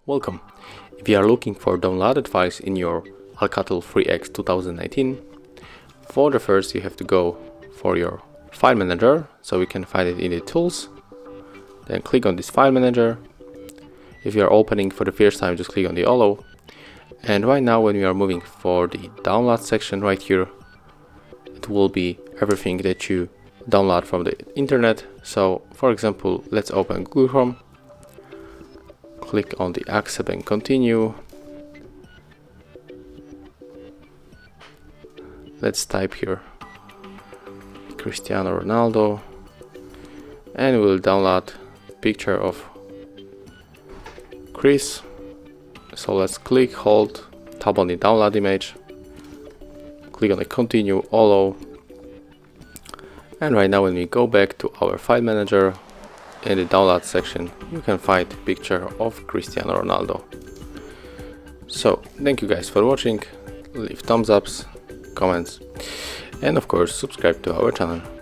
Welcome. If you are looking for downloaded files in your Alcatel 3X 2019, for the first you have to go for your file manager, so we can find it in the tools. Then click on this file manager. If you are opening for the first time, just click on the allow. And right now when we are moving for the download section right here, it will be everything that you download from the internet. So for example, let's open Google Chrome. Click on the accept and continue. Let's type here Cristiano Ronaldo and we'll download picture of Chris. So let's click, hold, tap on the download image, click on the continue, allow. And right now when we go back to our file manager, in the download section you can find a picture of Cristiano Ronaldo. So thank you guys for watching, leave thumbs ups, comments, and of course subscribe to our channel.